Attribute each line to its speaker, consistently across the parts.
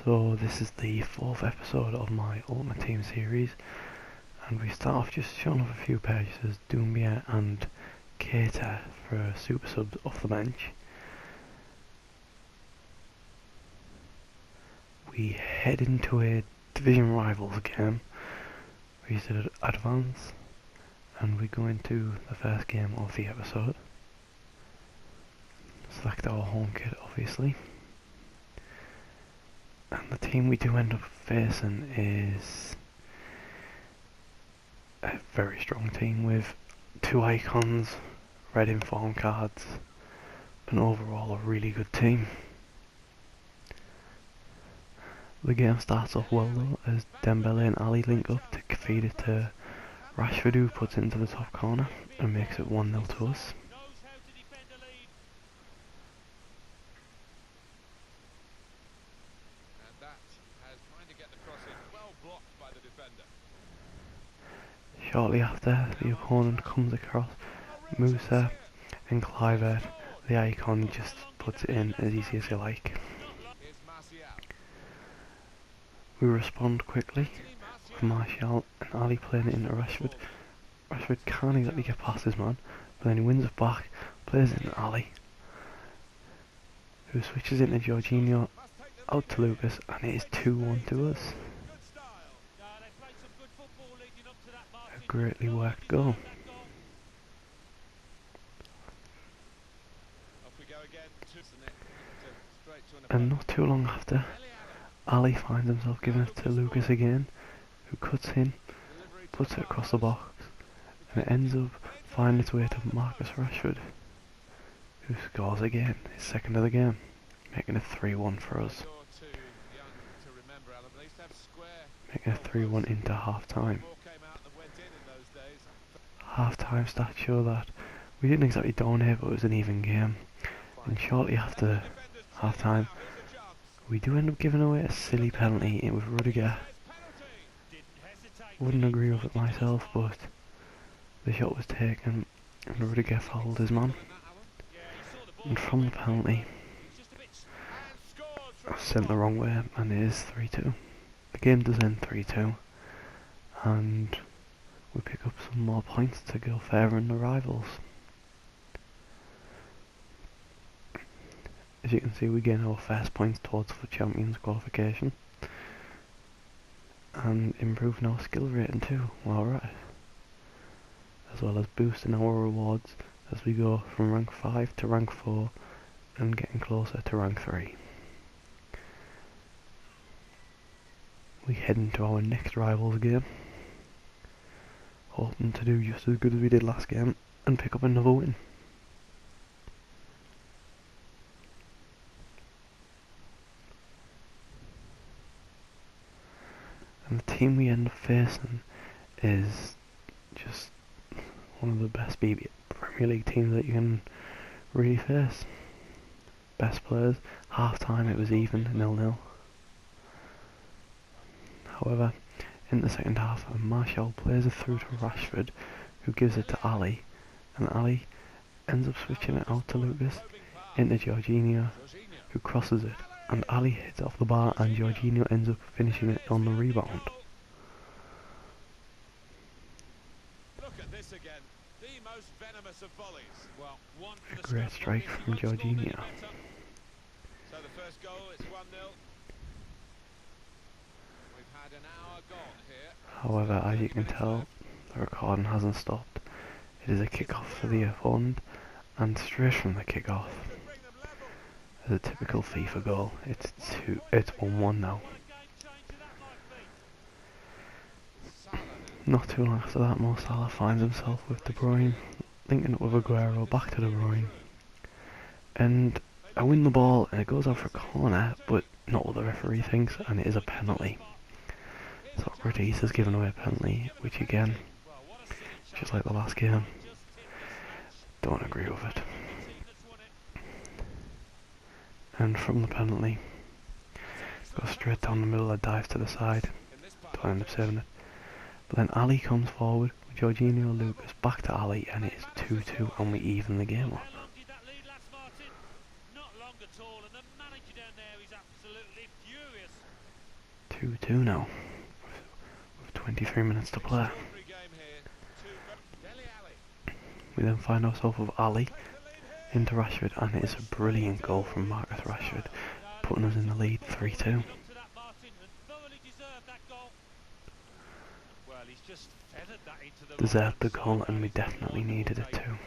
Speaker 1: So this is the 4th episode of my Ultimate Team series, and we start off just showing off a few purchases, Doumbia and Keita for super subs off the bench. We head into a division rivals game, we did advance, and we go into the first game of the episode. Select our home kit obviously. And the team we do end up facing is a very strong team with 2 icons, red inform cards, and overall a really good team. The game starts off well though, as Dembele and Ali link up to feed it to Rashford, who puts it into the top corner and makes it 1-0 to us. Shortly after, the opponent comes across Musa and Clivert. The icon just puts it in as easy as you like. We respond quickly with Martial and Ali playing it into Rashford. Rashford can't exactly get past his man, but then he wins it back, plays it into Ali, who switches into Jorginho, out to Lucas, and it is 2-1 to us. A greatly worked goal. And not too long after, Ali finds himself giving it to Lucas again, who cuts in, puts it across the box, and it ends up finding its way to Marcus Rashford, who scores again, his second of the game, making it 3-1 for us. Making it 3-1 into half time. Half time stats show that we didn't exactly dominate, but it was an even game. And shortly after half time, we do end up giving away a silly penalty with Rudiger. Wouldn't agree with it myself, but the shot was taken and Rudiger fouled his man. And from the penalty, I was sent the wrong way, and it is 3-2. The game does end 3-2, and we pick up some more points to go further in the rivals. As you can see, we gain our first points towards the Champions qualification, and improving our skill rating too, alright. As well as boosting our rewards as we go from rank 5 to rank 4 and getting closer to rank 3. We head into our next rivals game, hoping to do just as good as we did last game and pick up another win. And the team we end up facing is just one of the best Premier League teams that you can really face. Best players, half time it was even, 0-0. However, in the second half, Martial plays it through to Rashford, who gives it to Ali, and Ali ends up switching it out to Lucas, into Jorginho, who crosses it, and Ali hits it off the bar, and Jorginho ends up finishing it on the rebound. A great strike from Jorginho. However, as you can tell, the recording hasn't stopped. It is a kick-off for the opponent, and straight from the kick-off, as a typical FIFA goal, it's 1-1 now. Not too long after that, Mo Salah finds himself with De Bruyne, linking up with Aguero, back to De Bruyne, and I win the ball and it goes out for a corner, but not what the referee thinks, and it is a penalty. Socrates has given away a penalty, which again, just like the last game, don't agree with it. And from the penalty, goes straight down the middle and dives to the side, don't end up saving it. But then Ali comes forward with Jorginho, Lucas, back to Ali, and it is 2-2, and we even the game up. 2-2 now, with 23 minutes to play. We then find ourselves with Ali into Rashford, and it is a brilliant goal from Marcus Rashford, putting us in the lead 3-2. Deserved the goal, and we definitely needed it too.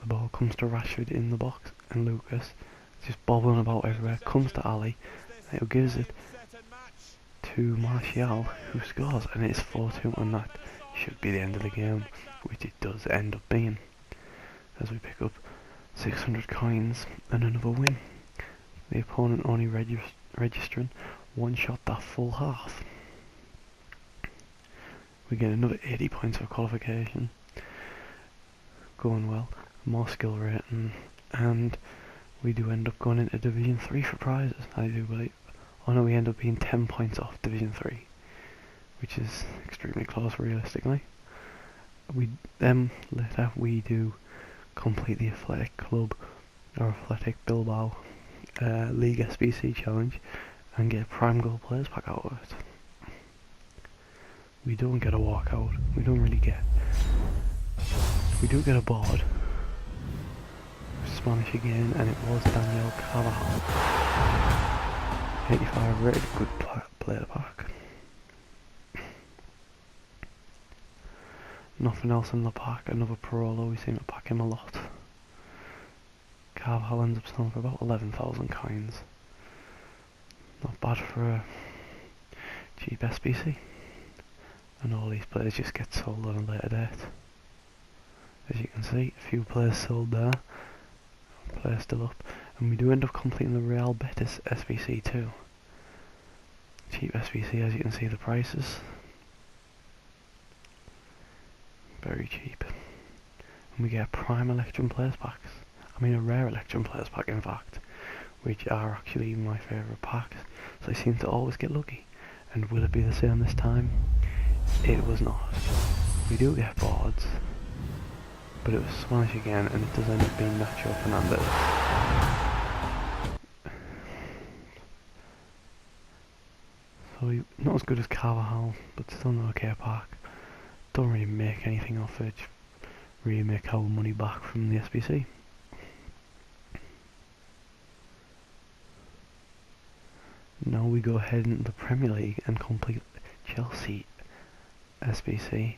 Speaker 1: The ball comes to Rashford in the box, and Lucas, just bobbling about everywhere, comes to Ali, and it gives it to Martial, who scores, and it's 4-2, and that should be the end of the game, which it does end up being, as we pick up 600 coins and another win. The opponent only registering one shot that full half. We get another 80 points for qualification, going well, more skill rating, and we do end up going into Division 3 for prizes, I do believe. Oh no, we end up being 10 points off Division 3, which is extremely close realistically. Later we do complete the Athletic Club, or Athletic Bilbao League SBC challenge, and get Prime Goal Players Pack out of it. We don't get a walkout, we do get a board. Spanish again, and it was Daniel Carvajal. 85 rated, good player pack. Nothing else in the pack, another Parolo, we seem to pack him a lot. Carvajal ends up selling for about 11,000 coins. Not bad for a cheap SBC. And all these players just get sold on a later date. As you can see, a few players sold there, players still up, and we do end up completing the Real Betis SBC too. Cheap SBC, as you can see the prices. Very cheap. And we get prime Electrum Players packs. I mean a rare Electrum Players pack in fact, which are actually my favourite packs, so I seem to always get lucky. And will it be the same this time? It was not. We do get boards, but it was Spanish again, and it does end up being Nacho Fernandez. So not as good as Carvajal, but still an okay pack. Don't really make anything off it, really make our money back from the SBC. Now we go ahead into the Premier League and complete Chelsea SBC.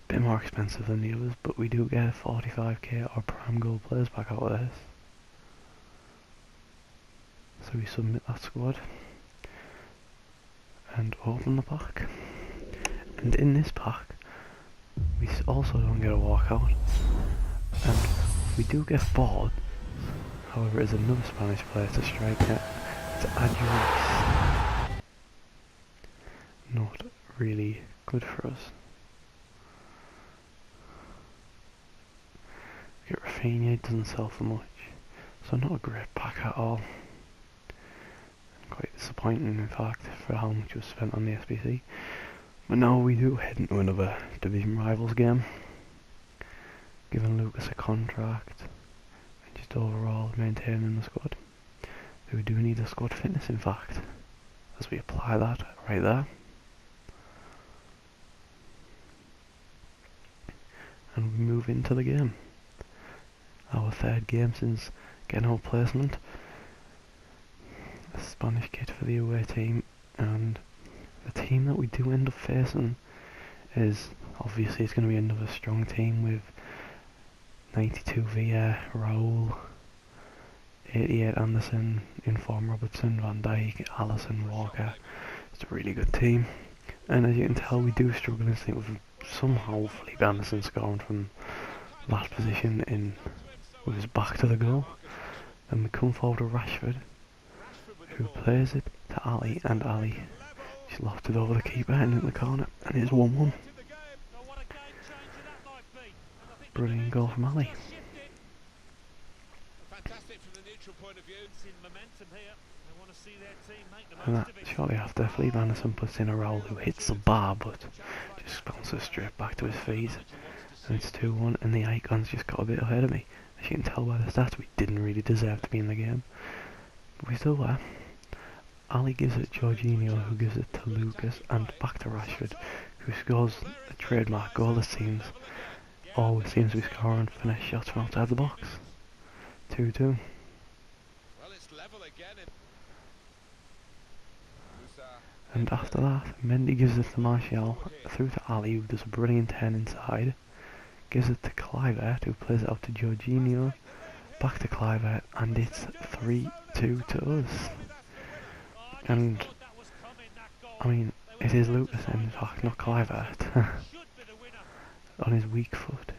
Speaker 1: Bit more expensive than the others, but we do get a 45k or Prime Gold Players pack out of this. So we submit that squad and open the pack. And in this pack, we also don't get a walkout, and we do get bored. However, it's another Spanish player to strike it. It's Adjuris. Not really good for us. We get Rafinha, doesn't sell for much, so not a great pack at all. Quite disappointing in fact for how much was spent on the SBC. But now we do head into another Division Rivals game, giving Lucas a contract and just overall maintaining the squad. So we do need a squad fitness in fact, as we apply that right there. And we move into the game. Our third game since getting our placement. A Spanish kit for the away team, and the team that we do end up facing is obviously it's going to be another strong team with 92 Villa, Raul, 88 Anderson, Inform Robertson, Van Dijk, Alisson, Walker. It's a really good team, and as you can tell we do struggle in sync with somehow Felipe Anderson scoring from that position in with his back to the goal. And we come forward to Rashford, who plays it to Ali, and Ali just lofts it over the keeper and in the corner, and it's 1-1. Brilliant goal from Ali. And that shortly after, Felipe Anderson puts in a roll who hits the bar but just bounces straight back to his feet, and it's 2-1, and the Icons just got a bit ahead of me. As you can tell by the stats, we didn't really deserve to be in the game. But we still were. Ali gives it to Jorginho, who gives it to Lucas, and back to Rashford, who scores a trademark goal it seems. Always seems to be scoring finesse shots from outside the box. 2-2. And after that, Mendy gives it to Martial, through to Ali, who does a brilliant turn inside. Gives it to Kluivert, who plays it out to Jorginho. Back to Kluivert, and it's 3-2 to us. And, I mean, it is Lucas in fact, not Kluivert. On his weak foot.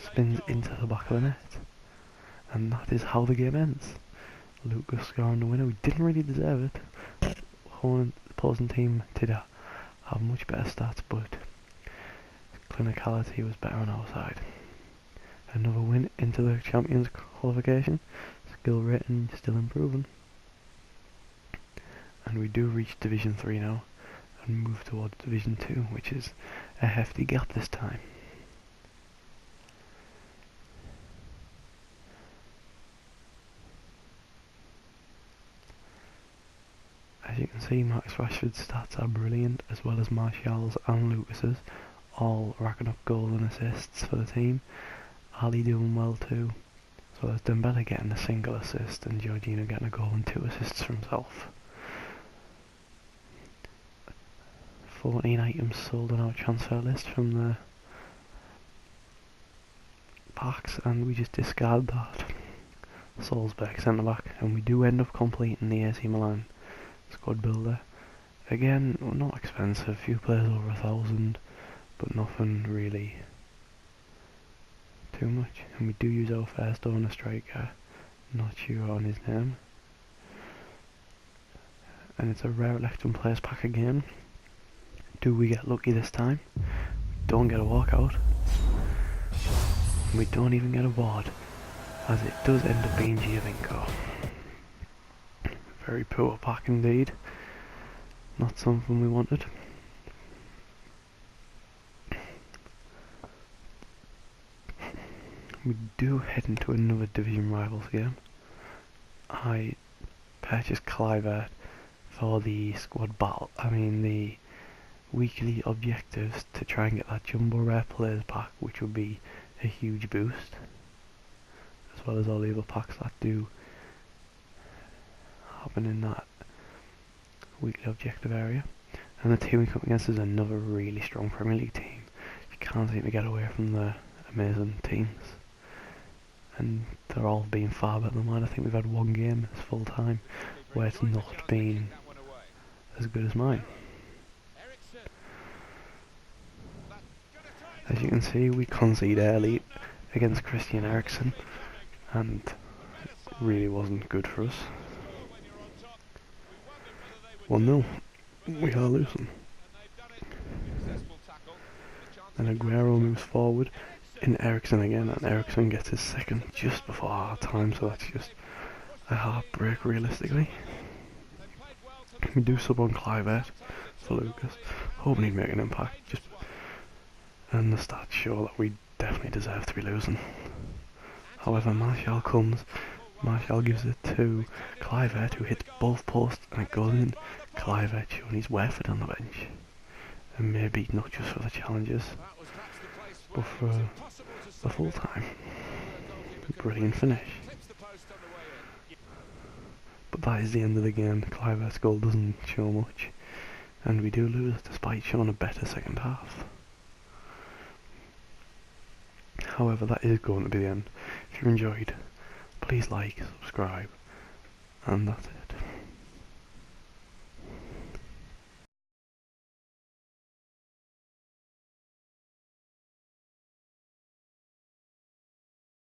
Speaker 1: Spins into the back of the net. And that is how the game ends. Lucas scoring the winner. We didn't really deserve it. The opposing team did have much better stats, but clinicality was better on our side. Another win into the Champions qualification. Skill rating still improving. And we do reach Division 3 now and move towards Division 2, which is a hefty gap this time. As you can see, Max Rashford's stats are brilliant, as well as Martial's and Lucas's, all racking up goals and assists for the team. Ali doing well too, as well as Dembele getting a single assist and Jorginho getting a goal and 2 assists for himself. 14 items sold on our transfer list from the packs, and we just discard that Salzburg centre back, and we do end up completing the AC Milan squad builder. Again, not expensive, few players over 1,000, but nothing really too much. And we do use our first owner striker, not sure on his name. And it's a rare Electrum Players pack again. Do we get lucky this time? We don't get a walkout. We don't even get a ward, as it does end up being Giovinco. Very poor pack indeed. Not something we wanted. We do head into another division rivals game. I purchased Kluivert for the squad battle. the weekly objectives to try and get that jumbo rare players pack, which would be a huge boost, as well as all the other packs that do happen in that weekly objective area. And the team we come against is another really strong Premier League team. You can't seem to get away from the amazing teams, and they're all being far better than mine. I think we've had one game as full time where it's not been as good as mine. As you can see, we concede early against Christian Eriksen, and it really wasn't good for us. 1-0, we are losing. And Aguero moves forward in Eriksen again, and Eriksen gets his second just before half time, so that's just a heartbreak realistically. We do sub on Kluivert for Lucas, hoping he'd make an impact, and the stats show that we definitely deserve to be losing. However, Martial comes. Martial gives it to Kluivert, who hits both posts and it goes in. Kluivert showing his worth on the bench, and maybe not just for the challenges, but for the full time. Brilliant finish. But that is the end of the game. Kluivert's goal doesn't show much, and we do lose despite showing a better second half. However, that is going to be the end. If you enjoyed, please like, subscribe, and that's it.